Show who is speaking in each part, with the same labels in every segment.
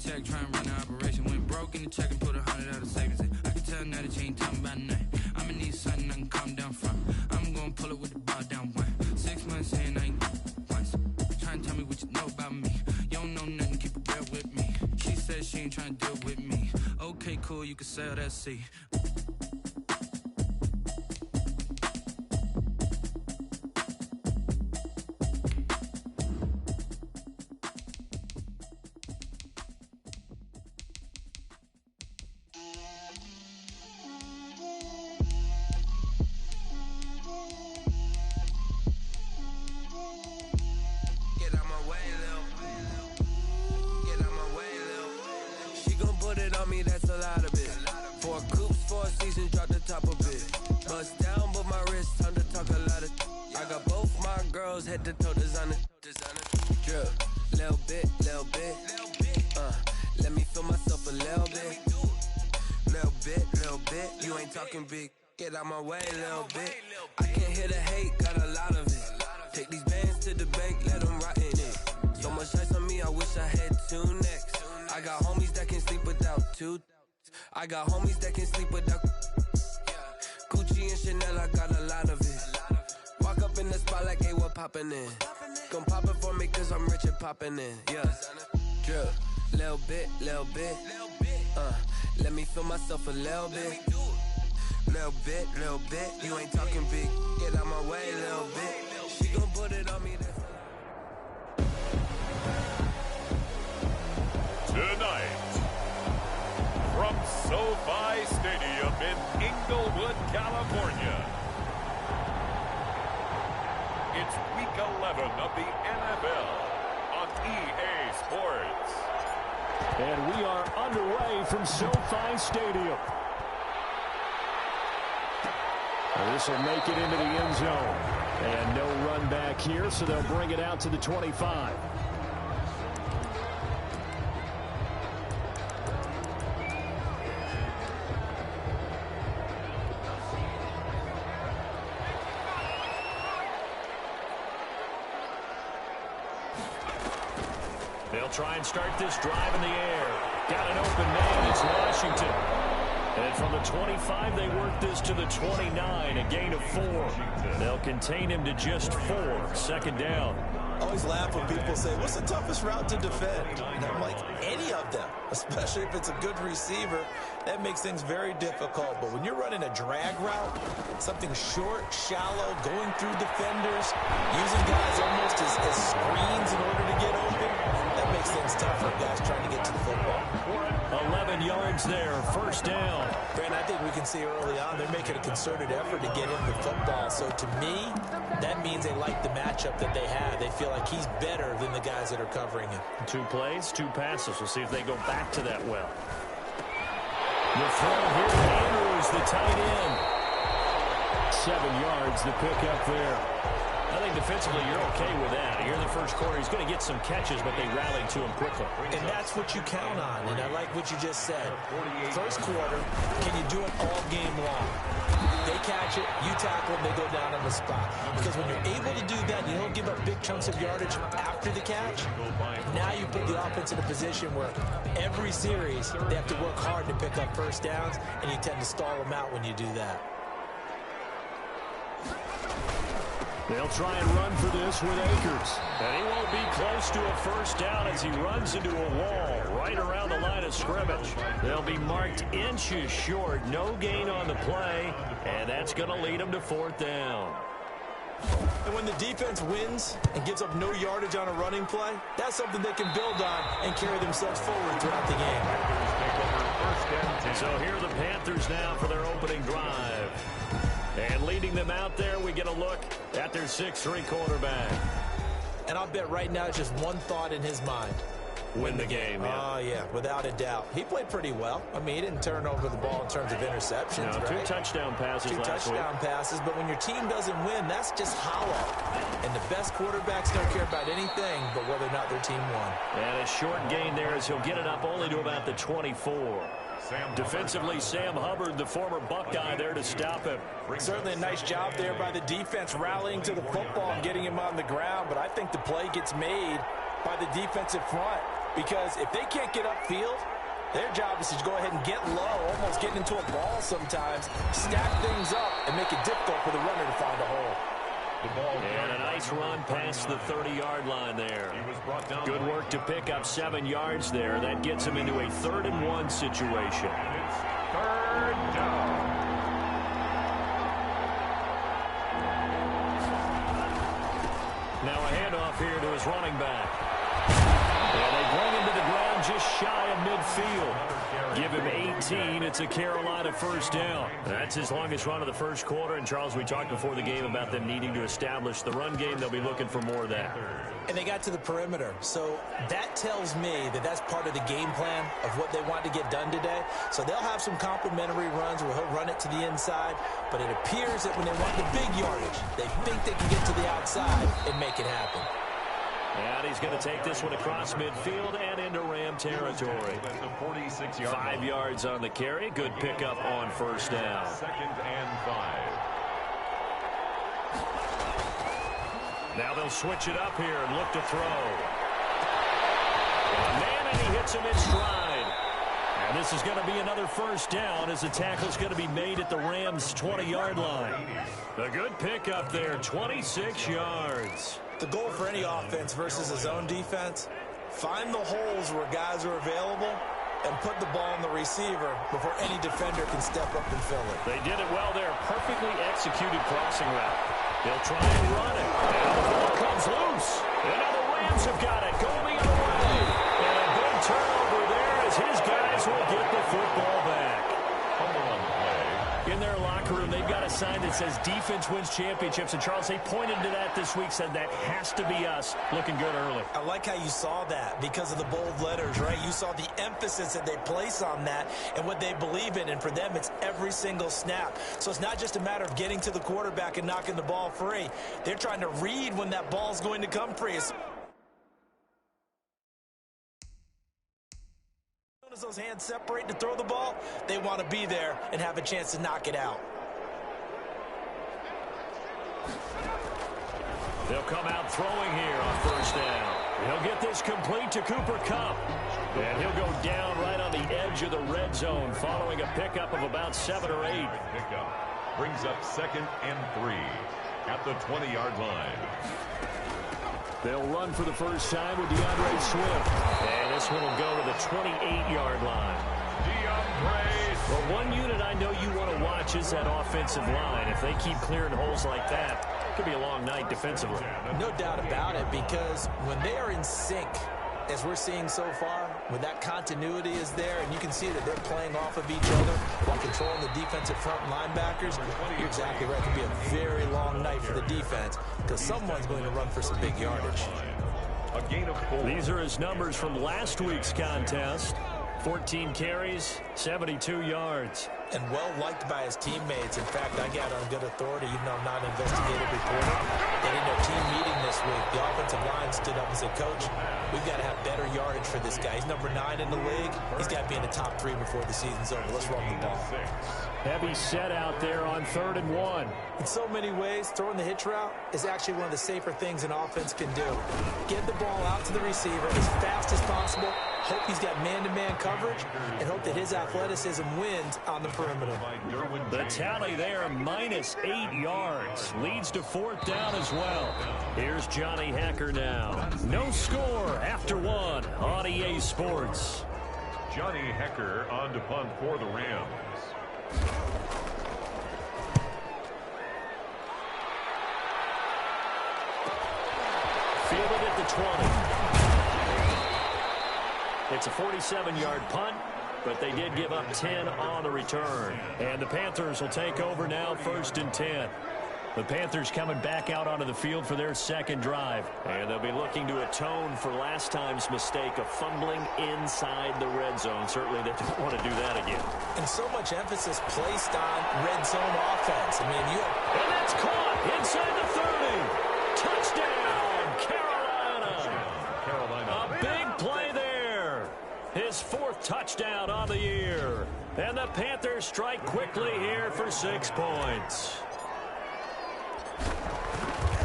Speaker 1: check, try and run the operation. Went broke in the check and put 100 out of savings in. I can tell now that you ain't talking about nothing. I'ma need something I can calm down from. I'm gonna pull it with the bar down one. 6 months in, I ain't once. Try and tell me what you know about me. You don't know nothing, keep it real with me. She said she ain't trying to deal with me. Okay, cool, you can sell that seat.
Speaker 2: Head to toe designer. Drip, little bit. Let me feel myself a little bit. Little bit. You ain't talking big. Get out my way, little bit. I can't hear the hate, got a lot of it. Take these bands to the bank, let them rot in it. So much ice on me, I wish I had 2 necks. I got homies that can sleep without 2. I got homies that can sleep without Gucci and Chanel, I got a lot of it. Walk up in the spot like, hey, what poppin' in? Come pop it for me, cause I'm rich and poppin' in, yeah. Drip, little bit. Let me feel myself a little bit. Little bit. You ain't talking big. Get out my way, little bit. She gon' put it on me.
Speaker 3: Tonight, from SoFi Stadium in Inglewood, California, it's Week 11 of the NFL on EA Sports.
Speaker 4: And we are underway from SoFi Stadium. This will make it into the end zone. And no run back here, so they'll bring it out to the 25. They'll try and start this drive in the air. Got an open man. It's Washington. And from the 25, they work this to the 29, a gain of 4. They'll contain him to just 4. Second down.
Speaker 5: I always laugh when people say, what's the toughest route to defend? And I'm like, any of them, especially if it's a good receiver. That makes things very difficult. But when you're running a drag route, something short, shallow, going through defenders, using guys almost as screens in order to get open, that makes things tough for guys trying to get to the football.
Speaker 4: 11 yards there, first down.
Speaker 5: Brand, I think we can see early on they're making a concerted effort to get him the football. So to me, that means they like the matchup that they have. They feel like he's better than the guys that are covering him.
Speaker 4: 2 plays, 2 passes. We'll see if they go back to that well. The throw here to Andrews, the tight end. 7 yards, the pickup there. I think defensively you're okay with that. Here in the first quarter, he's going to get some catches, but they rallied to him quickly.
Speaker 5: And that's what you count on, and I like what you just said. First quarter, can you do it all game long? They catch it, you tackle them, they go down on the spot. Because when you're able to do that, you don't give up big chunks of yardage after the catch. Now you put the offense in a position where every series they have to work hard to pick up first downs, and you tend to stall them out when you do that.
Speaker 4: They'll try and run for this with Akers. And he won't be close to a first down as he runs into a wall right around the line of scrimmage. They'll be marked inches short. No gain on the play, and that's going to lead them to 4th down.
Speaker 5: And when the defense wins and gives up no yardage on a running play, that's something they can build on and carry themselves forward throughout the game.
Speaker 4: So here are the Panthers now for their opening drive. And leading them out there, we get a look at their 6'3" quarterback.
Speaker 5: And I'll bet right now it's just one thought in his mind.
Speaker 4: Win the game, yeah.
Speaker 5: Oh, yeah, without a doubt. He played pretty well. I mean, he didn't turn over the ball in terms of interceptions,
Speaker 4: no,
Speaker 5: right?
Speaker 4: 2 touchdown passes last week.
Speaker 5: 2 touchdown passes, but when your team doesn't win, that's just hollow. And the best quarterbacks don't care about anything but whether or not their team won.
Speaker 4: And a short gain there as he'll get it up only to about the 24. Defensively, Sam Hubbard, the former Buckeye, there to stop him.
Speaker 5: Certainly a nice job there by the defense, rallying to the football and getting him on the ground. But I think the play gets made by the defensive front. because if they can't get upfield, their job is to go ahead and get low, almost getting into a ball sometimes, stack things up, and make it difficult for the runner to find a hole.
Speaker 4: And a nice run past the 30-yard line there. Good work to pick up 7 yards there. That gets him into a 3rd-and-1 situation.
Speaker 3: It's 3rd down.
Speaker 4: Now a handoff here to his running back. And they bring him to the ground just shy of midfield. Give him 18. It's a Carolina 1st down. That's his longest run of the first quarter. And, Charles, we talked before the game about them needing to establish the run game. They'll be looking for more of that.
Speaker 5: And they got to the perimeter. So that tells me that that's part of the game plan of what they want to get done today. So they'll have some complimentary runs where he'll run it to the inside. But it appears that when they want the big yardage, they think they can get to the outside and make it happen.
Speaker 4: And he's going to take this one across midfield and into Ram territory. 5 yards on the carry. Good pickup on 1st down.
Speaker 3: 2nd and 5.
Speaker 4: Now they'll switch it up here and look to throw. Man, and he hits him in stride. And this is going to be another 1st down as the tackle's going to be made at the Rams' 20-yard line. A good pickup there, 26 yards.
Speaker 5: The goal for any offense versus a zone defense, find the holes where guys are available and put the ball on the receiver before any defender can step up and fill it.
Speaker 4: They did it well there. Perfectly executed crossing route. They'll try and run it. And the ball comes loose. And now the Rams have got it. Going the other way. And a big turnover there as his guys will get the football back. In their locker room, they've got a sign that says defense wins championships. And, Charles, they pointed to that this week, said that has to be us. Looking good early.
Speaker 5: I like how you saw that because of the bold letters, right? You saw the emphasis that they place on that and what they believe in. And for them, it's every single snap. So it's not just a matter of getting to the quarterback and knocking the ball free. They're trying to read when that ball's going to come free. As soon as those hands separate to throw the ball, they want to be there and have a chance to knock it out.
Speaker 4: They'll come out throwing here on 1st down. He'll get this complete to Cooper Kupp. And he'll go down right on the edge of the red zone following a pickup of about 7 or 8.
Speaker 3: Pickup brings up 2nd and 3 at the 20-yard line.
Speaker 4: They'll run for the first time with DeAndre Swift. And this one will go to the 28-yard line. Well, one unit I know you want to watch is that offensive line. If they keep clearing holes like that, it could be a long night defensively.
Speaker 5: No doubt about it, because when they are in sync, as we're seeing so far, when that continuity is there, and you can see that they're playing off of each other while controlling the defensive front linebackers, you're exactly right. It could be a very long night for the defense because someone's going to run for some big yardage.
Speaker 3: A gain of 4.
Speaker 4: These are his numbers from last week's contest. 14 carries, 72 yards.
Speaker 5: And well-liked by his teammates. In fact, I got on good authority, even though I'm not an investigative reporter, that in their team meeting this week, the offensive line stood up and said, Coach, we've got to have better yardage for this guy. He's number 9 in the league. He's got to be in the top 3 before the season's over. Let's run the ball.
Speaker 4: Heavy set out there on 3rd and 1.
Speaker 5: In so many ways, throwing the hitch route is actually one of the safer things an offense can do. Get the ball out to the receiver as fast as possible, hope he's got man-to-man coverage, and hope that his athleticism wins on the perimeter.
Speaker 4: The tally there, minus 8 yards. Leads to 4th down as well. Here's Johnny Hecker now. No score after 1 on EA Sports.
Speaker 3: Johnny Hecker on to punt for the Rams.
Speaker 4: Fielded at the 20. It's a 47-yard punt, but they did give up 10 on the return. And the Panthers will take over now, 1st and 10. The Panthers coming back out onto the field for their second drive. And they'll be looking to atone for last time's mistake of fumbling inside the red zone. Certainly they don't want to do that again.
Speaker 5: And so much emphasis placed on red zone offense. I mean,
Speaker 4: and that's caught inside the 30. Touchdown, Carolina. A big play there. His 4th touchdown on the year. And the Panthers strike quickly here for 6 points.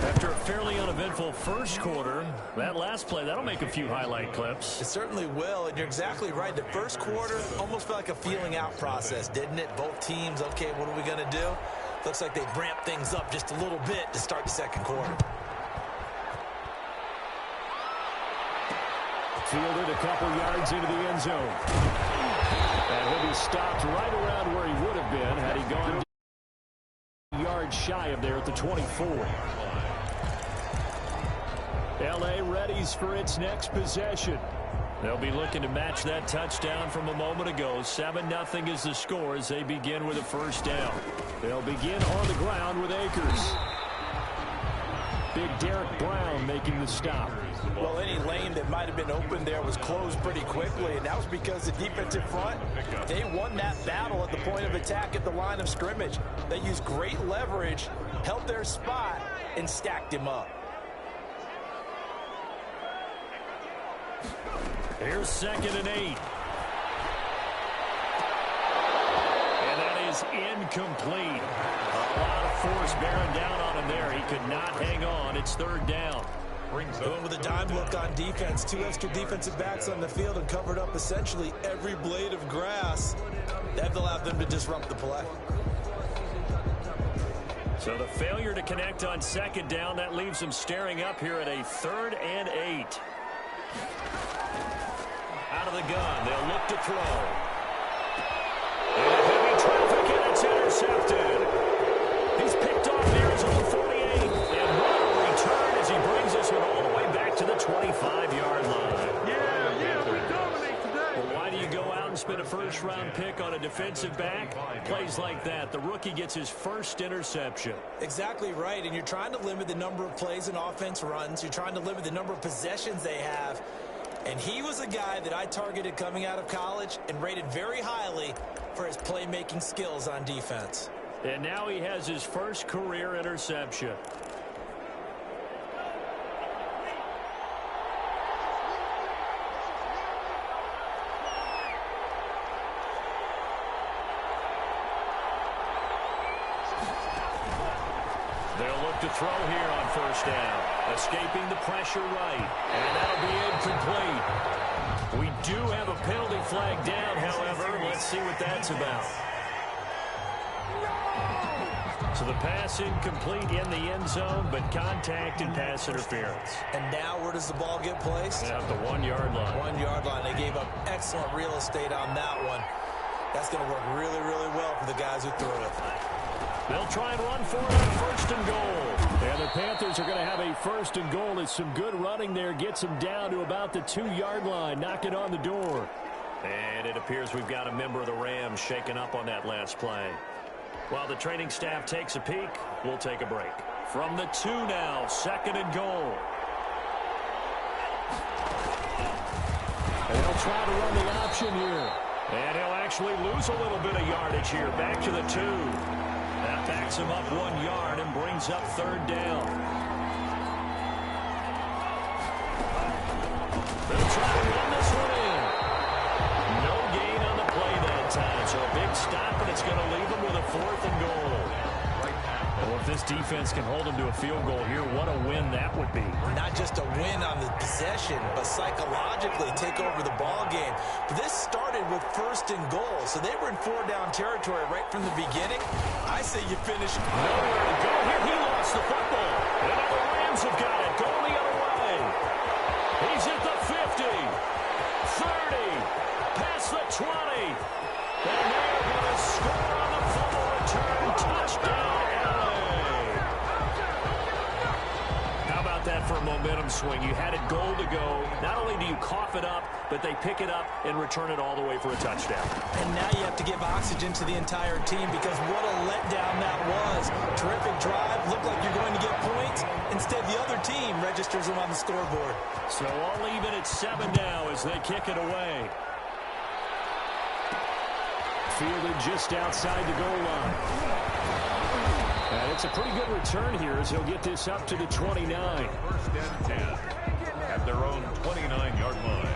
Speaker 4: After a fairly uneventful first quarter. That last play, that'll make a few highlight clips.
Speaker 5: It certainly will, and you're exactly right. The first quarter almost felt like a feeling out process, didn't it? Both teams, okay, what are we going to do? Looks like they ramped things up just a little bit to start the second quarter.
Speaker 4: Fielded a couple yards into the end zone. And he'll be stopped right around where he would have been had he gone yards shy of there at the 24. L.A. readies for its next possession. They'll be looking to match that touchdown from a moment ago. 7-0 is the score as they begin with a first down. They'll begin on the ground with Akers. Big Derek Brown making the stop.
Speaker 5: Well, any lane that might have been open there was closed pretty quickly, and that was because the defensive front, they won that battle at the point of attack at the line of scrimmage. They used great leverage, held their spot, and stacked him up.
Speaker 4: Here's 2nd and 8. And that is incomplete. A lot of force bearing down on him there. He could not hang on. It's 3rd down.
Speaker 5: Going with a dime look on defense. 2 extra defensive backs on the field and covered up essentially every blade of grass. That allowed them to disrupt the play.
Speaker 4: So the failure to connect on 2nd down, that leaves them staring up here at a 3rd and 8. Out of the gun, they'll look to throw. And heavy traffic, and it's intercepted. He's picked off near his own 48. And what a return as he brings this one all the way back to the 25-yard line.
Speaker 6: Yeah, we dominate today.
Speaker 4: Well, why do you go out and spend a first-round pick on a defensive back? Plays like that. The rookie gets his first interception.
Speaker 5: Exactly right, and you're trying to limit the number of plays an offense runs. You're trying to limit the number of possessions they have. And he was a guy that I targeted coming out of college and rated very highly for his playmaking skills on defense.
Speaker 4: And now he has his first career interception. They'll look to throw here on 1st down. Escaping the pressure right. And that'll be incomplete. We do have a penalty flag down, however. Let's see what that's about. So the pass incomplete in the end zone, but contact and pass interference.
Speaker 5: And now where does the ball get placed?
Speaker 4: At the 1-yard line.
Speaker 5: 1-yard line. They gave up excellent real estate on that one. That's going to work really, really well for the guys who threw it.
Speaker 4: They'll try and run for it on 1st and goal. And the Panthers are going to have a 1st and goal. It's some good running there. Gets them down to about the 2-yard line. Knocking on the door. And it appears we've got a member of the Rams shaking up on that last play. While the training staff takes a peek, we'll take a break. From the 2 now, 2nd and goal. And they'll try to run the option here. And he'll actually lose a little bit of yardage here. Back to the 2. That backs him up 1 yard and brings up 3rd down. They'll try to run this one in. No gain on the play that time. So a big stop, and it's going to leave them with a 4th and goal. Well, if this defense can hold them to a field goal here, what a win that would be.
Speaker 5: Not just a win on the possession, but psychologically take over the ball game. But this started with 1st and goal, so they were in 4-down territory right from the beginning. I say you finish.
Speaker 4: Nowhere to go here. He lost the football. And now the Rams have got it. Going the other way. He's at the 50, 30, past the 20. And they're going to score on the fumble return. Touchdown. That for a momentum swing. You had it goal to go. Not only do you cough it up, but they pick it up and return it all the way for a touchdown.
Speaker 5: And now you have to give oxygen to the entire team because what a letdown that was. Terrific drive. Looked like you're going to get points. Instead, the other team registers them on the scoreboard.
Speaker 4: So all even at 7 now as they kick it away. Fielded just outside the goal line. And it's a pretty good return here as he'll get this up to the 29.
Speaker 3: 1st and 10 at their own 29-yard line.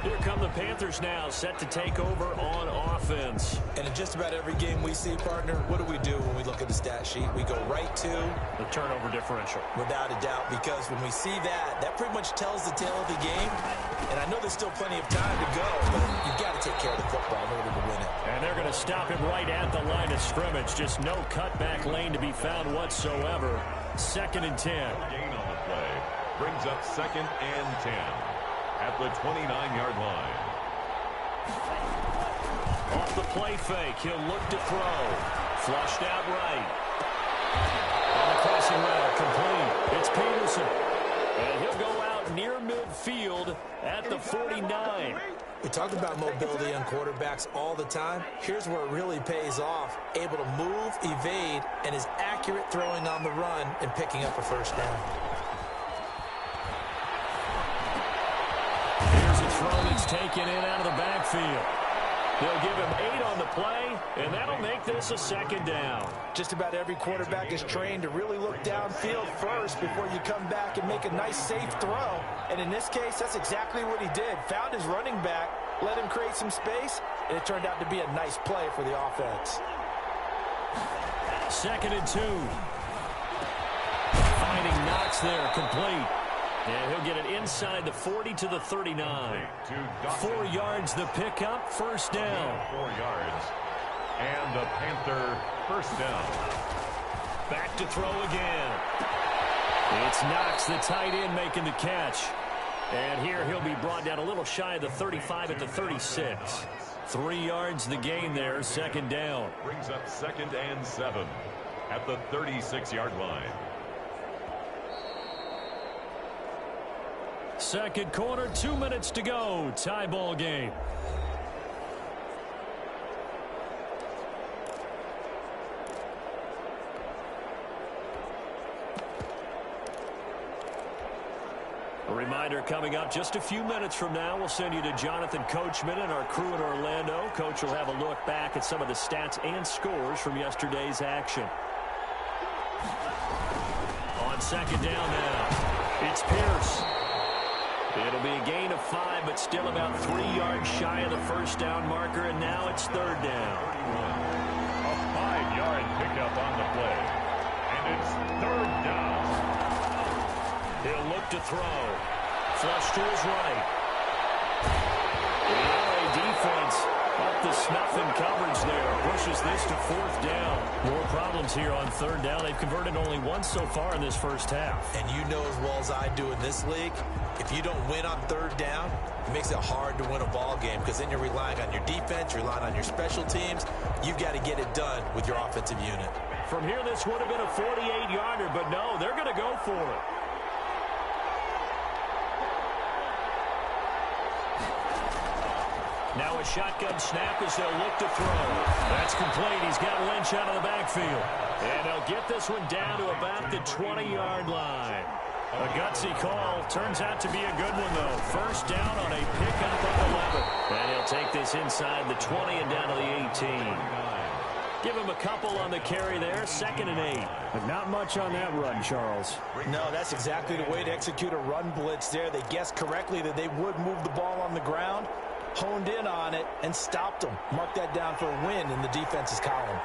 Speaker 4: Here come the Panthers now, set to take over on offense.
Speaker 5: And in just about every game we see, partner, what do when we look at the stat sheet? We go right to
Speaker 4: the turnover differential.
Speaker 5: Without a doubt, because when we see that, that pretty much tells the tale of the game. And I know there's still plenty of time to go, but you've got to take care of the football in order to win it.
Speaker 4: And they're going to stop him right at the line of scrimmage. Just no cutback lane to be found whatsoever. 2nd and 10.
Speaker 3: Gain on the play brings up 2nd and 10 at the 29-yard line.
Speaker 4: Off the play fake, he'll look to throw. Flushed out right. On the crossing route, complete. It's Peterson. And he'll go out near midfield at the 49.
Speaker 5: We talk about mobility on quarterbacks all the time. Here's where it really pays off. Able to move, evade, and is accurate throwing on the run and picking up a first down.
Speaker 4: Here's a throw that's taken in out of the backfield. They'll give him 8 on the play, and that'll make this a 2nd down.
Speaker 5: Just about every quarterback is trained to really look downfield first before you come back and make a nice, safe throw. And in this case, that's exactly what he did. Found his running back, let him create some space, and it turned out to be a nice play for the offense.
Speaker 4: 2nd and 2. Finding Knox there, complete. And he'll get it inside the 40 to the 39. 4 yards the pickup, first down.
Speaker 3: 4 yards. And the Panther first down.
Speaker 4: Back to throw again. It's Knox, the tight end, making the catch. And here he'll be brought down a little shy of the 35 at the 36. 3 yards the gain there, 2nd down.
Speaker 3: Brings up 2nd and 7 at the 36-yard line.
Speaker 4: 2nd quarter, 2 minutes to go. Tie ball game. A reminder coming up just a few minutes from now. We'll send you to Jonathan Coachman and our crew in Orlando. Coach will have a look back at some of the stats and scores from yesterday's action. On 2nd down now, it's Pierce. It'll be a gain of 5, but still about 3 yards shy of the first down marker, and now it's 3rd down.
Speaker 3: A 5-yard pickup on the play, and it's 3rd down.
Speaker 4: He'll look to throw. Flush to his right. The LA defense up the snuff in coverage there. Pushes this to 4th down. More problems here on 3rd down. They've converted only once so far in this first half.
Speaker 5: And you know as well as I do in this league, if you don't win on 3rd down, it makes it hard to win a ball game because then you're relying on your defense, you're relying on your special teams. You've got to get it done with your offensive unit.
Speaker 4: From here, this would have been a 48-yarder, but no, they're going to go for it. Now a shotgun snap as they'll look to throw. That's complete. He's got Lynch out of the backfield. And they'll get this one down to about the 20-yard line. A gutsy call. Turns out to be a good one, though. First down on a pickup of 11. And he'll take this inside the 20 and down to the 18. Give him a couple on the carry there. 2nd and 8.
Speaker 7: But not much on that run, Charles.
Speaker 5: No, that's exactly the way to execute a run blitz there. They guessed correctly that they would move the ball on the ground, honed in on it, and stopped them. Mark that down for a win in the defense's column.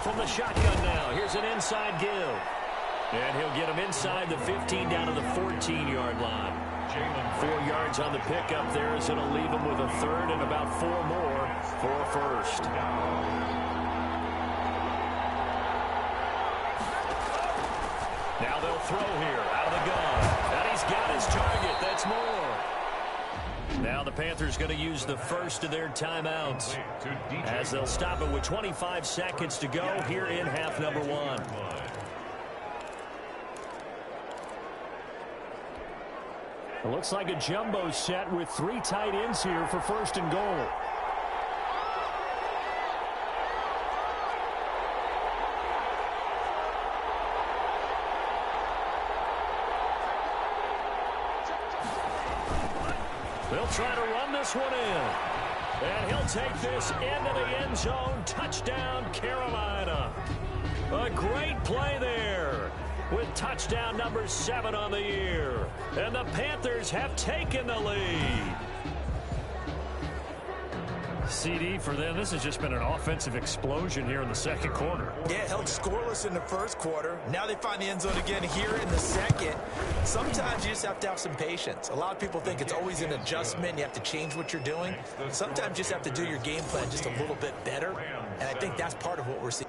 Speaker 4: From the shotgun now, here's an inside give. And he'll get him inside the 15 down to the 14-yard line. 4 yards on the pickup there as it'll leave him with a 3rd and about 4 more for a first. Now they'll throw here out of the gun. And he's got his target. That's more. Now the Panthers going to use the first of their timeouts as they'll stop it with 25 seconds to go here in half number 1.
Speaker 7: It looks like a jumbo set with 3 tight ends here for 1st and goal.
Speaker 4: They'll try to run this one in. And he'll take this into the end zone. Touchdown, Carolina. A great play there.
Speaker 7: with touchdown number 7 on the year. And the Panthers have taken the lead. CD for them. This has just been an offensive explosion here in the second quarter.
Speaker 5: Yeah, held scoreless in the first quarter. Now they find the end zone again here in the second. Sometimes you just have to have some patience. A lot of people think it's always an adjustment. You have to change what you're doing. Sometimes you just have to do your game plan just a little bit better. And I think that's part of what we're seeing.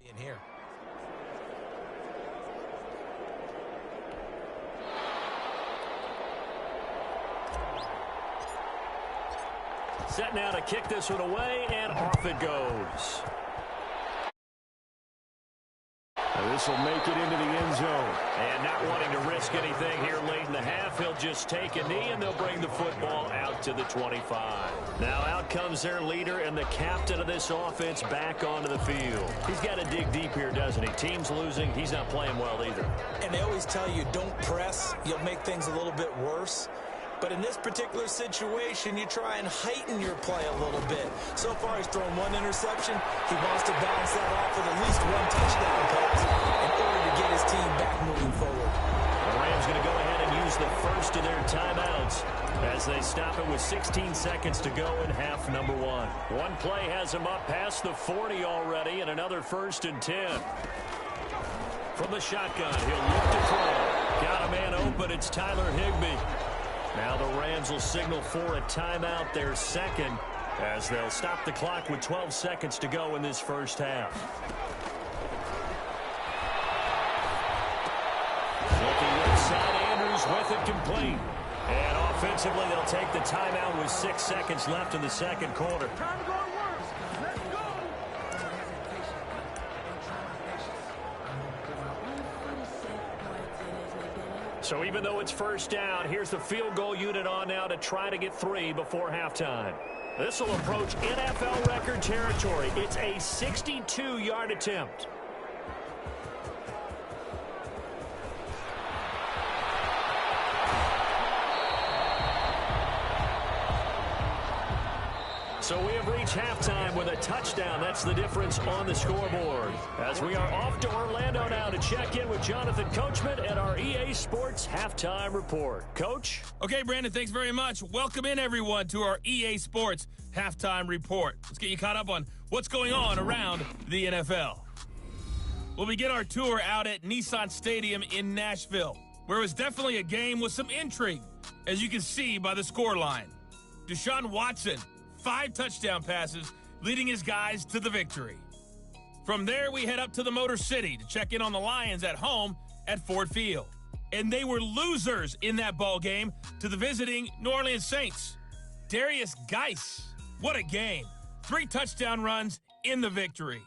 Speaker 5: In here.
Speaker 7: Set now to kick this one away, and off it goes. This will make it into the end zone. And not wanting to risk anything here late in the half, he'll just take a knee, and they'll bring the football out to the 25. Now out comes their leader and the captain of this offense back onto the field. He's got to dig deep here, doesn't he? Team's losing. He's not playing well either.
Speaker 5: And they always tell you, don't press. You'll make things a little bit worse. But in this particular situation, you try and heighten your play a little bit. So far, he's thrown 1 interception. He wants to bounce that off with at least 1 touchdown pass in order to get his team back moving forward.
Speaker 7: The Rams going to go ahead and use the first of their timeouts as they stop it with 16 seconds to go in half number 1. One play has him up past the 40 already, and another 1st and 10. From the shotgun, he'll look to throw. Got a man open. It's Tyler Higbee. Now the Rams will signal for a timeout, their second, as they'll stop the clock with 12 seconds to go in this first half. Looking inside, Andrews with it complete. And offensively, they'll take the timeout with 6 seconds left in the second quarter.
Speaker 6: Time to go to work. Let's go.
Speaker 7: So even though it's first down, here's the field goal unit on now to try to get 3 before halftime. This will approach NFL record territory. It's a 62-yard attempt. So we have reached halftime with a touchdown. That's the difference on the scoreboard. As we are off to Orlando now to check in with Jonathan Coachman at our EA Sports Halftime Report. Coach?
Speaker 8: Okay, Brandon, thanks very much. Welcome in, everyone, to our EA Sports Halftime Report. Let's get you caught up on what's going on around the NFL. We'll begin our tour out at Nissan Stadium in Nashville, where it was definitely a game with some intrigue, as you can see by the scoreline. Deshaun Watson, 5 touchdown passes, leading his guys to the victory. From there, we head up to the Motor City to check in on the Lions at home at Ford Field. And they were losers in that ball game to the visiting New Orleans Saints. Darius Geis, what a game. 3 touchdown runs in the victory.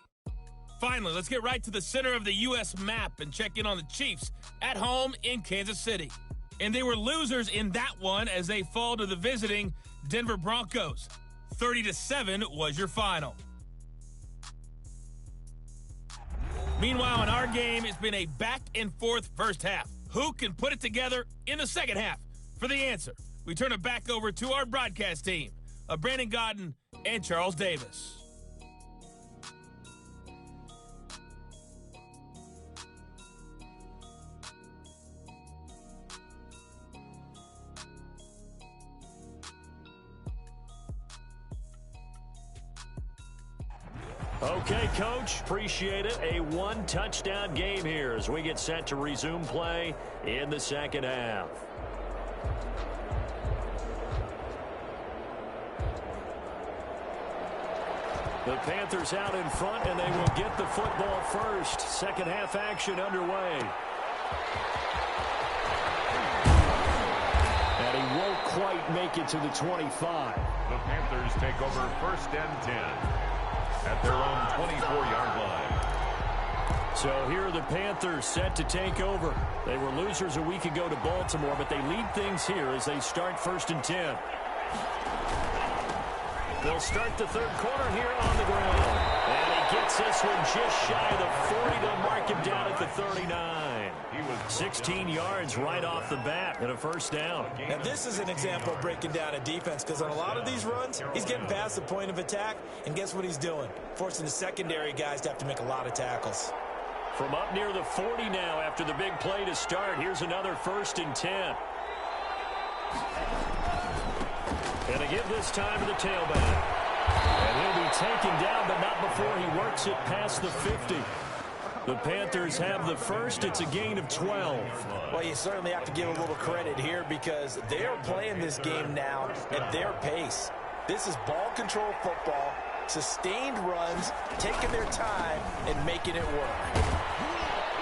Speaker 8: Finally, let's get right to the center of the U.S. map and check in on the Chiefs at home in Kansas City. And they were losers in that one as they fall to the visiting Denver Broncos. 30-7 was your final. Meanwhile, in our game, it's been a back-and-forth first half. Who can put it together in the second half? For the answer, we turn it back over to our broadcast team of Brandon Godden and Charles Davis.
Speaker 7: Okay, Coach, appreciate it. A one-touchdown game here as we get set to resume play in the second half. The Panthers out in front, and they will get the football first. Second half action underway. And he won't quite make it to the 25.
Speaker 3: The Panthers take over 1st and 10 at their own 24-yard line.
Speaker 7: So here are the Panthers set to take over. They were losers a week ago to Baltimore, but they lead things here as they start 1st and 10. They'll start the third quarter here on the ground. And he gets this one just shy of the 40 to mark him down at the 39. 16 yards right off the bat and a first down.
Speaker 5: Now this is an example of breaking down a defense, because on a lot of these runs, he's getting past the point of attack, and guess what he's doing? Forcing the secondary guys to have to make a lot of tackles.
Speaker 7: From up near the 40 now after the big play to start, here's another 1st and 10. And a give this time to the tailback. And he'll be taken down, but not before he works it past the 50. The Panthers have the first. It's a gain of 12.
Speaker 5: Well, you certainly have to give a little credit here, because they are playing this game now at their pace. This is ball control football, sustained runs, taking their time, and making it work.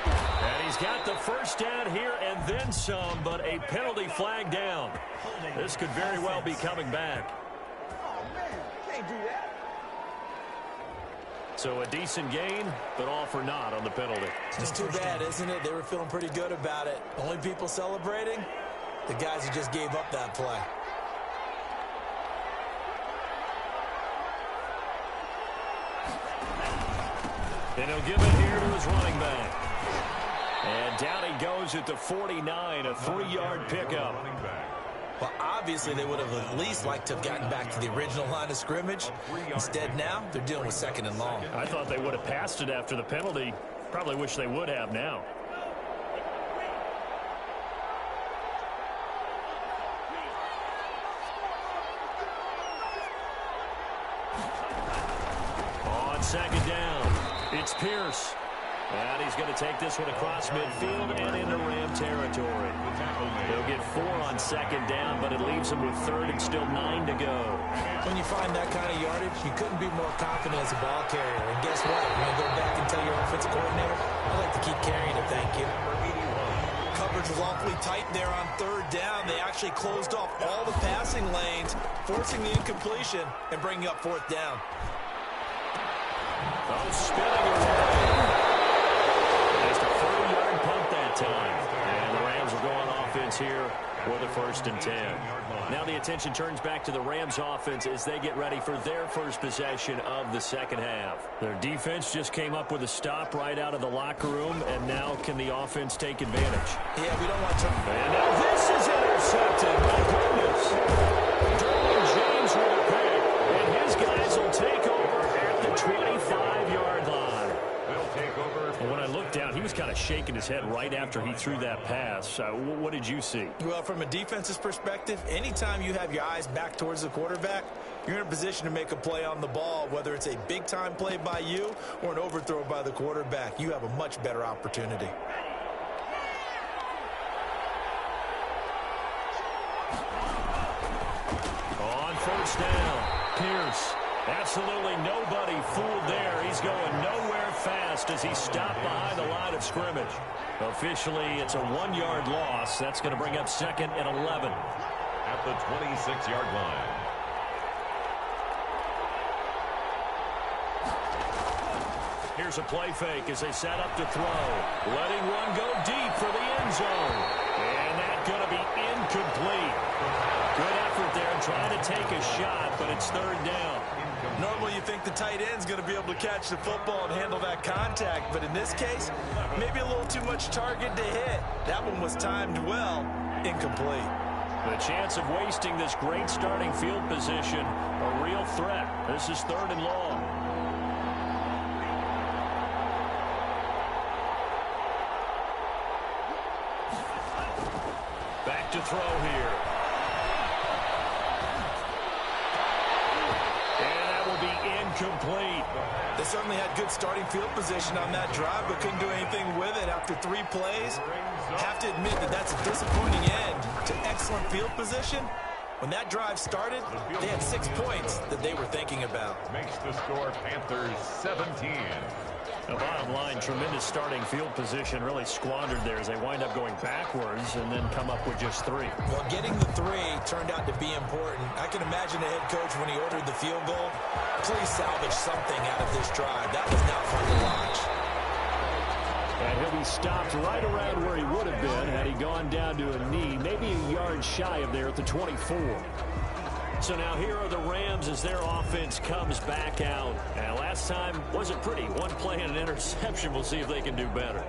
Speaker 7: And he's got the first down here and then some, but a penalty flag down. This could very well be coming back.
Speaker 6: Oh, man, can't do that.
Speaker 7: So a decent gain, but all for naught on the penalty.
Speaker 5: It's too bad, isn't it? They were feeling pretty good about it. Only people celebrating? The guys who just gave up that play.
Speaker 7: And he'll give it here to his running back. And down he goes at the 49, a 3-yard pickup.
Speaker 5: Well, obviously they would have at least liked to have gotten back to the original line of scrimmage. Instead now, they're dealing with 2nd and long.
Speaker 7: I thought they would have passed it after the penalty. Probably wish they would have now. On 2nd down, it's Pierce. And he's going to take this one across midfield and into Ram territory. They'll get 4 on 2nd down, but it leaves them with 3rd and still 9 to go.
Speaker 5: When you find that kind of yardage, you couldn't be more confident as a ball carrier. And guess what? You're going to go back and tell your offensive coordinator, I'd like to keep carrying it, thank you. Coverage was awfully tight there on 3rd down. They actually closed off all the passing lanes, forcing the incompletion and bringing up 4th down.
Speaker 7: Oh, spinning away. Just a 40-yard punt that time. And the Rams are going offense here with a 1st and 10. Now the attention turns back to the Rams offense as they get ready for their first possession of the second half. Their defense just came up with a stop right out of the locker room, and now can the offense take advantage?
Speaker 5: Yeah, we don't want to.
Speaker 7: And now this is intercepted. My goodness. Derwin James with a pick, and his guys will take over at the 25-yard line. And when I looked down, he was kind of shaking his head right after he threw that pass. What did you see?
Speaker 5: Well, from a defense's perspective, anytime you have your eyes back towards the quarterback, you're in a position to make a play on the ball, whether it's a big-time play by you or an overthrow by the quarterback. You have a much better opportunity.
Speaker 7: On 1st down, Pierce. Absolutely nobody fooled there. He's going nowhere fast as he's stopped behind the line of scrimmage. Officially, it's a 1-yard loss. That's going to bring up 2nd and 11.
Speaker 3: At the 26-yard line.
Speaker 7: Here's a play fake as they set up to throw. Letting one go deep for the end zone. And that's going to be incomplete. Good effort there trying to take a shot, but it's 3rd down.
Speaker 5: Normally you think the tight end's going to be able to catch the football and handle that contact, but in this case, maybe a little too much target to hit. That one was timed well, incomplete.
Speaker 7: The chance of wasting this great starting field position, a real threat. This is 3rd and long. Back to throw here. And that will be incomplete.
Speaker 5: They certainly had good starting field position on that drive, but couldn't do anything with it after 3 plays. Have to admit that that's a disappointing end to excellent field position. When that drive started, they had 6 points that they were thinking about.
Speaker 3: Makes the score Panthers 17.
Speaker 7: The bottom line, tremendous starting field position, really squandered there as they wind up going backwards and then come up with just 3.
Speaker 5: Well, getting the 3 turned out to be important. I can imagine the head coach when he ordered the field goal, please salvage something out of this drive. That was not fun to watch.
Speaker 7: And he'll be stopped right around where he would have been had he gone down to a knee, maybe a yard shy of there at the 24. So now here are the Rams as their offense comes back out. And last time wasn't pretty. 1 play and an interception. We'll see if they can do better.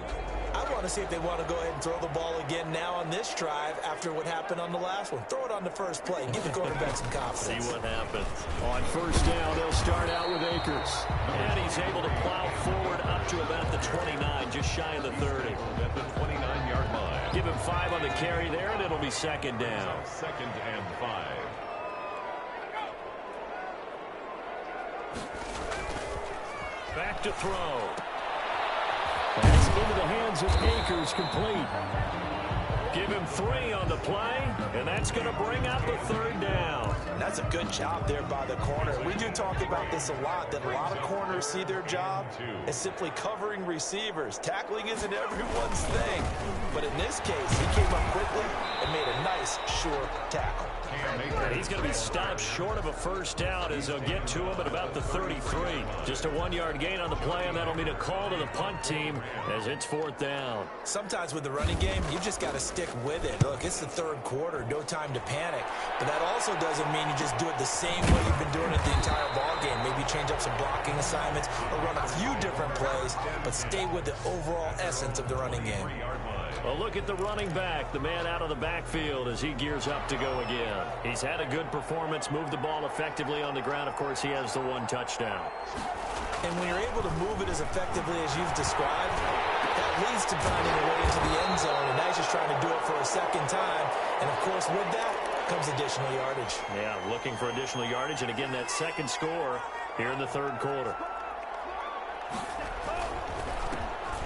Speaker 5: I want to see if they want to go ahead and throw the ball again now on this drive after what happened on the last one. Throw it on the first play. Give the quarterback some confidence.
Speaker 7: See what happens. On first down, they'll start out with Akers. And he's able to plow forward up to about the 29, just shy of the 30.
Speaker 3: At the 29-yard line.
Speaker 7: Give him 5 on the carry there, and it'll be 2nd down.
Speaker 3: 2nd and 5.
Speaker 7: Back to throw. That's into the hands of Akers, complete. Give him 3 on the play, and that's going to bring up the 3rd down.
Speaker 5: That's a good job there by the corner. We do talk about this a lot, that a lot of corners see their job as simply covering receivers. Tackling isn't everyone's thing. But in this case, he came up quickly and made a nice, short tackle.
Speaker 7: He's going to be stopped short of a first down as they'll get to him at about the 33. Just a 1-yard gain on the play, and that'll mean a call to the punt team as it's 4th down.
Speaker 5: Sometimes with the running game, you just got to stick with it. Look, it's the 3rd quarter, no time to panic. But that also doesn't mean you just do it the same way you've been doing it the entire ball game. Maybe change up some blocking assignments or run a few different plays, but stay with the overall essence of the running game.
Speaker 7: Well, look at the running back, the man out of the backfield as he gears up to go again. He's had a good performance, moved the ball effectively on the ground. Of course, he has the 1 touchdown.
Speaker 5: And when you're able to move it as effectively as you've described, that leads to finding a way into the end zone, and now he's just trying to do it for a 2nd time. And, of course, with that comes additional yardage.
Speaker 7: Yeah, looking for additional yardage, and again, that 2nd score here in the 3rd quarter.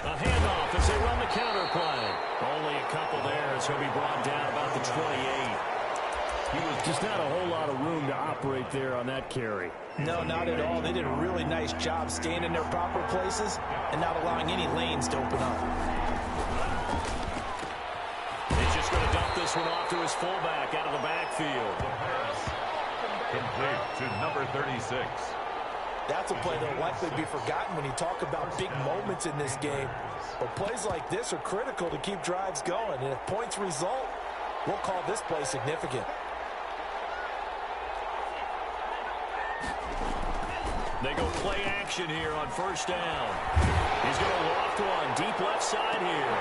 Speaker 7: A handoff as they run the counter play. Only a couple there as he'll be brought down about the 28. He was just not a whole lot of room to operate there on that carry.
Speaker 5: No, not at all. They did a really nice job staying in their proper places and not allowing any lanes to open up.
Speaker 7: He's just going to dump this one off to his fullback out of the backfield.
Speaker 3: Complete to number 36.
Speaker 5: That's a play that will likely be forgotten when you talk about big moments in this game. But plays like this are critical to keep drives going. And if points result, we'll call this play significant.
Speaker 7: They go play action here on first down. He's going to loft one deep left side here.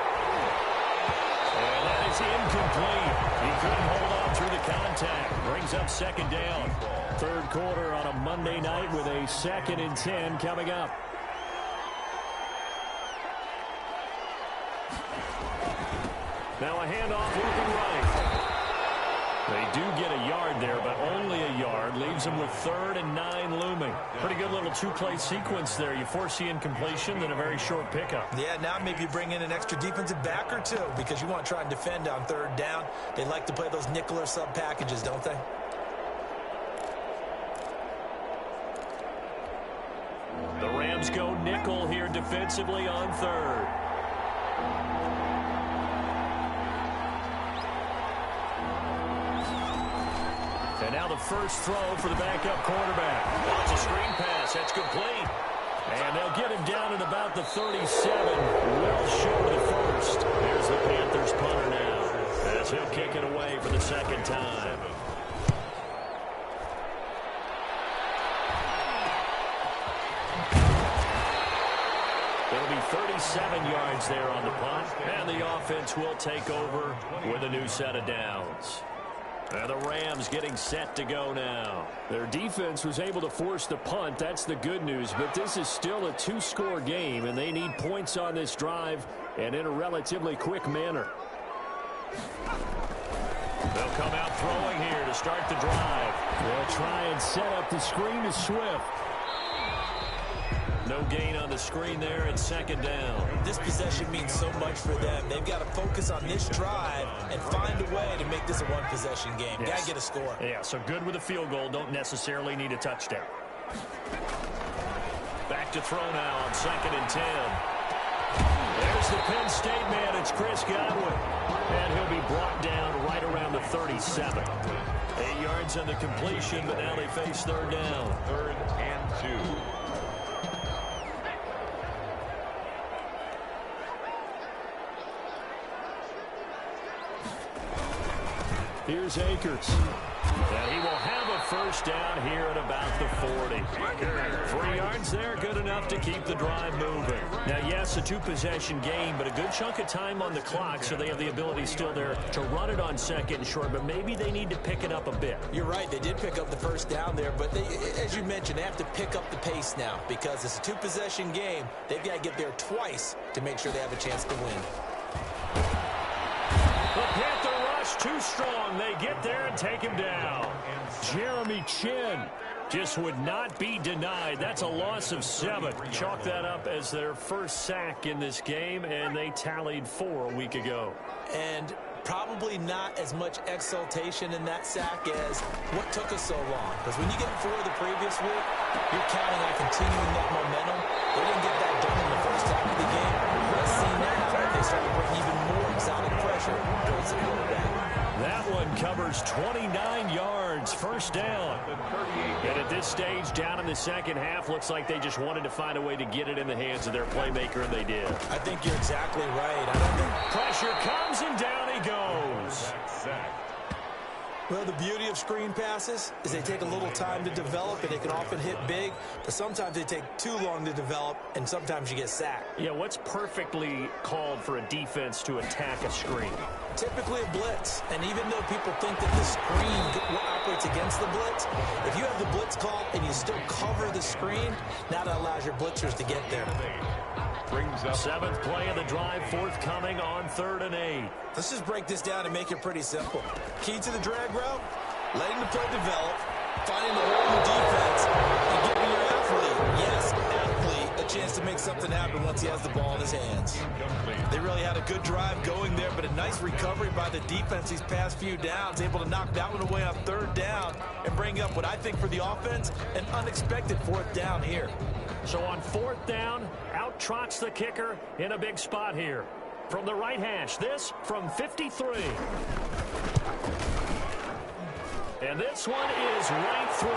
Speaker 7: And that is incomplete. He couldn't hold on through the contact. Brings up 2nd down. 3rd quarter on a Monday night with a 2nd and 10 coming up. Now a handoff looking right. They do get a yard there, but only a yard. Leaves them with 3rd and 9 looming. Pretty good little 2-play sequence there. You force the incompletion, then a very short pickup.
Speaker 5: Yeah, now maybe bring in an extra defensive back or 2 because you want to try and defend on 3rd down. They like to play those nickel or sub packages, don't they?
Speaker 7: The Rams go nickel here defensively on 3rd. And now the first throw for the backup quarterback. It's a screen pass. That's complete. And they'll get him down at about the 37. Well short of the first. There's the Panthers punter now, as he'll kick it away for the 2nd time. It'll be 37 yards there on the punt. And the offense will take over with a new set of downs. And the Rams getting set to go now.
Speaker 4: Their defense was able to force the punt. That's the good news. But this is still a two-score game, and they need points on this drive and in a relatively quick manner.
Speaker 7: They'll come out throwing here to start the drive.
Speaker 4: They'll try and set up the screen to Swift.
Speaker 7: No gain on the screen there at second down.
Speaker 5: This possession means so much for them. They've got to focus on this drive and find a way to make this a one-possession game.
Speaker 7: Yes.
Speaker 5: Got to get a score.
Speaker 7: Yeah, so good with a field goal. Don't necessarily need a touchdown. Back to throw now on 2nd and 10. There's the Penn State man. It's Chris Godwin. And he'll be brought down right around the 37. 8 yards on the completion, but now they face third down.
Speaker 3: 3rd and 2.
Speaker 4: Here's Akers.
Speaker 7: And he will have a first down here at about the 40. 3 yards there, good enough to keep the drive moving. Now, yes, a two-possession game, but a good chunk of time on the clock, so they have the ability still there to run it on 2nd and short, but maybe they need to pick it up a bit.
Speaker 5: You're right. They did pick up the first down there, but they, as you mentioned, they have to pick up the pace now because it's a two-possession game. They've got to get there twice to make sure they have a chance to win.
Speaker 7: The Panther rush too strong. They get there and take him down.
Speaker 4: Jeremy Chin
Speaker 7: just would not be denied. That's a loss of 7. Chalk that up as their first sack in this game, and they tallied 4 a week ago.
Speaker 5: And probably not as much exultation in that sack as what took us so long. Because when you get 4 the previous week, you're counting on continuing that momentum. They didn't get that done in the first half of the game. Let's see now if they start to bring even more exotic pressure towards the quarterback.
Speaker 7: That one covers 29 yards, first down. And at this stage, down in the second half, looks like they just wanted to find a way to get it in the hands of their playmaker, and they did.
Speaker 5: I think you're exactly right. I don't think
Speaker 7: pressure comes, and down he goes.
Speaker 5: Well, the beauty of screen passes is they take a little time to develop, and they can often hit big, but sometimes they take too long to develop, and sometimes you get sacked.
Speaker 7: Yeah, what's perfectly called for a defense to attack a screen?
Speaker 5: Typically a blitz, and even though people think that the screen operates against the blitz, if you have the blitz call and you still cover the screen, now that allows your blitzers to get there.
Speaker 3: Brings up
Speaker 7: 7th play of the drive, forthcoming on 3rd and 8.
Speaker 5: Let's just break this down and make it pretty simple. Key to the drag route, letting the play develop, finding the hole in the defense, and giving your athlete, yes, athlete, a chance to make something happen once he has the ball in his hands. They really had a good drive going there, but a nice recovery by the defense these past few downs, able to knock that one away on 3rd down and bring up what I think for the offense, an unexpected 4th down here.
Speaker 7: So on 4th down, out trots the kicker in a big spot here. From the right hash, this from 53. And this one is right through.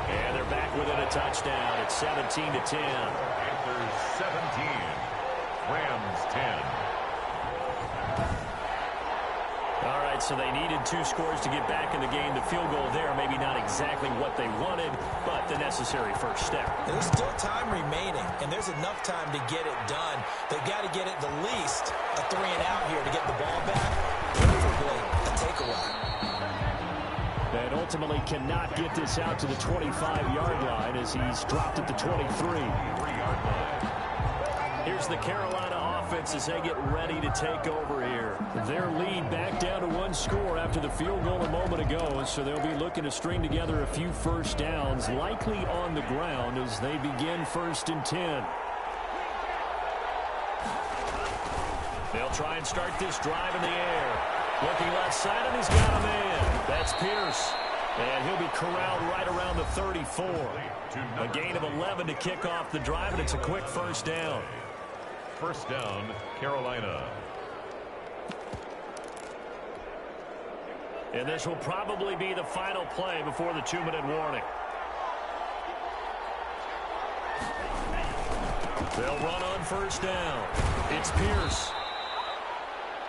Speaker 7: And they're back within a touchdown at 17-10.
Speaker 3: Panthers 17, Rams 10.
Speaker 7: All right, so they needed 2 scores to get back in the game. The field goal there, maybe not exactly what they wanted, but the necessary first step.
Speaker 5: There's still time remaining, and there's enough time to get it done. They've got to get it the least a 3 and out here to get the ball back, preferably a takeaway.
Speaker 4: And ultimately cannot get this out to the 25-yard line as he's dropped at the 23.
Speaker 3: 3-yard line.
Speaker 7: Here's the Carolina offense as they get ready to take over here.
Speaker 4: Their lead back down to 1 score after the field goal a moment ago, so they'll be looking to string together a few first downs, likely on the ground as they begin 1st and 10.
Speaker 7: They'll try and start this drive in the air. Looking left side, and he's got a man. That's Pierce. And he'll be corralled right around the 34. A gain of 11 to kick off the drive, and it's a quick first down.
Speaker 3: First down, Carolina.
Speaker 7: And this will probably be the final play before the 2-minute warning. They'll run on first down. It's Pierce.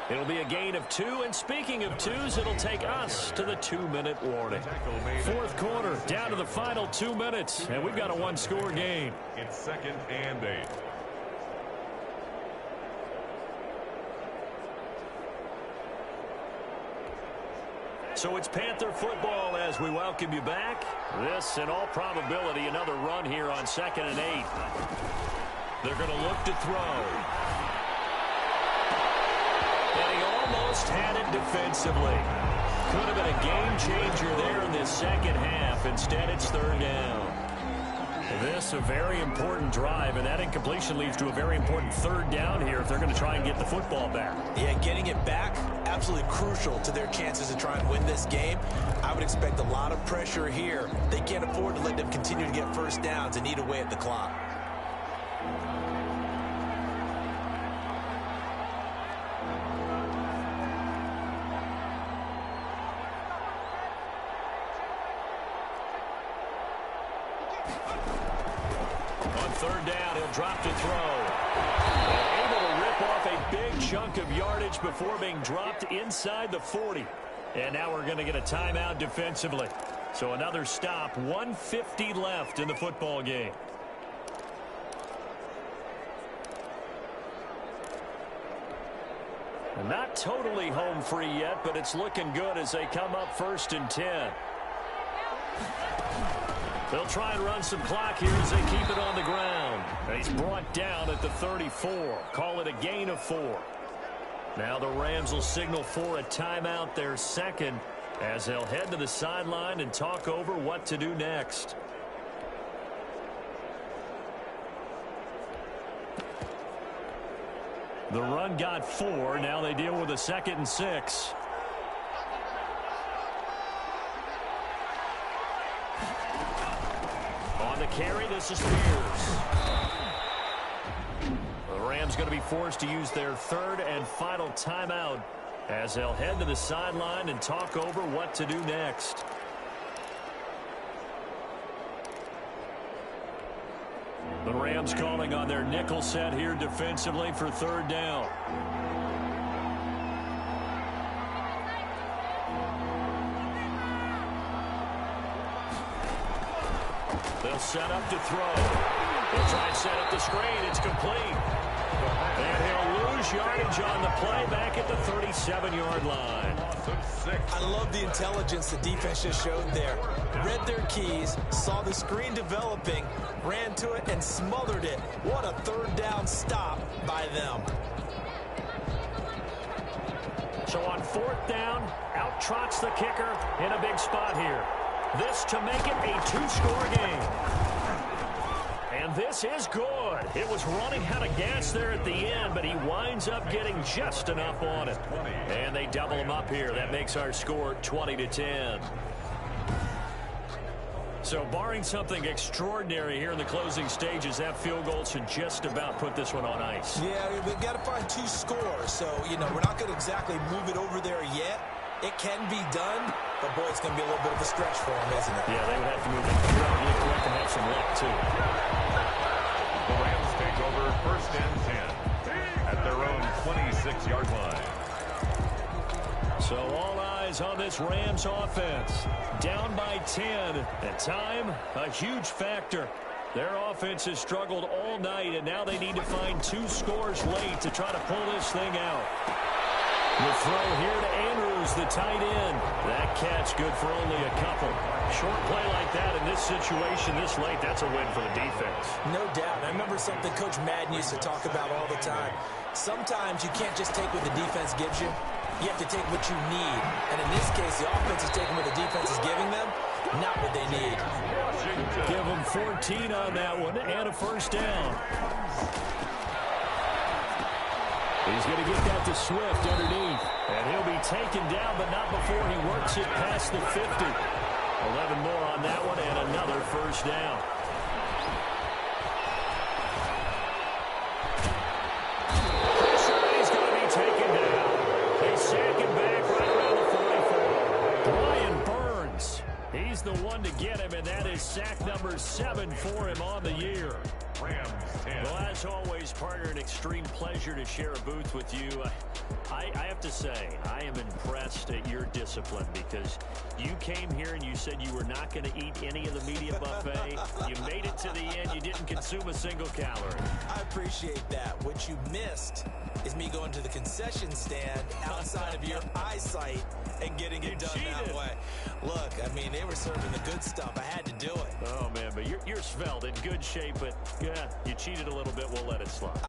Speaker 7: It'll be a gain of 2, and speaking of 2s, it'll take us to the 2-minute warning. 4th quarter, down to the final 2 minutes, and we've got a 1-score game.
Speaker 3: It's 2nd and 8.
Speaker 7: So it's Panther football as we welcome you back. This, in all probability, another run here on 2nd and 8. They're going to look to throw. And he almost had it defensively. Could have been a game changer there in this second half. Instead, it's 3rd down. This a very important drive, and that incompletion leads to a very important 3rd down here if they're going to try and get the football back.
Speaker 5: Yeah, getting it back, absolutely crucial to their chances to try and win this game. I would expect a lot of pressure here. They can't afford to let them continue to get first downs and eat away at the clock.
Speaker 7: On 3rd down, he'll drop to throw. Able to rip off a big chunk of yardage before being dropped inside the 40. And now we're going to get a timeout defensively. So another stop, 1:50 left in the football game. And not totally home free yet, but it's looking good as they come up 1st and 10. They'll try and run some clock here as they keep it on the ground. And he's brought down at the 34. Call it a gain of 4. Now the Rams will signal for a timeout, their second, as they'll head to the sideline and talk over what to do next. The run got 4. Now they deal with a 2nd and 6. On the carry, this is Spears. The Rams going to be forced to use their 3rd and final timeout as they'll head to the sideline and talk over what to do next. The Rams calling on their nickel set here defensively for 3rd down. They'll set up to throw. They'll try and set up the screen. It's complete. And he'll lose yardage on the play back at the 37-yard line.
Speaker 5: I love the intelligence the defense just showed there. Read their keys, saw the screen developing, ran to it, and smothered it. What a 3rd down stop by them.
Speaker 7: So on 4th down, out trots the kicker in a big spot here. This to make it a 2-score game. And this is good. It was running out of gas there at the end, but he winds up getting just enough on it. And they double him up here. That makes our score 20-10. So barring something extraordinary here in the closing stages, that field goal should just about put this one on ice.
Speaker 5: Yeah, we've got to find 2 scores. So, you know, we're not going to exactly move it over there yet. It can be done, but, boy, it's going to be a little bit of a stretch for them, isn't it?
Speaker 7: Yeah, they would have to move incredibly quick and have some luck, too.
Speaker 3: The Rams take over 1st and 10 at their own 26-yard line.
Speaker 7: So all eyes on this Rams offense. Down by 10. At time, a huge factor. Their offense has struggled all night, and now they need to find 2 scores late to try to pull this thing out. The throw here to Andrews, the tight end. That catch good for only a couple. Short play like that in this situation this late, that's a win for the defense.
Speaker 5: No doubt. I remember something Coach Madden used to talk about all the time. Sometimes you can't just take what the defense gives you. You have to take what you need. And in this case, the offense is taking what the defense is giving them, not what they need.
Speaker 7: Give them 14 on that one and a 1st down. He's going to get that to Swift underneath. And he'll be taken down, but not before he works it past the 50. 11 more on that one and another 1st down. He's going to be taken down. They sack him back right around the 44. Brian Burns. He's the one to get him, and that is sack number 7 for him on the year.
Speaker 3: Rams 10.
Speaker 7: Well, as always, partner, an extreme pleasure to share a booth with you. I have to say, I am impressed at your discipline because you came here and you said you were not going to eat any of the media buffet. You made it to the end. You didn't consume a single calorie.
Speaker 5: I appreciate that. What you missed is me going to the concession stand outside of your eyesight and getting it done that way. Look, I mean, they were serving the good stuff. I had to do it.
Speaker 7: Oh, man, but you're svelte, in good shape, but yeah, you cheated a little bit. We'll let it slide.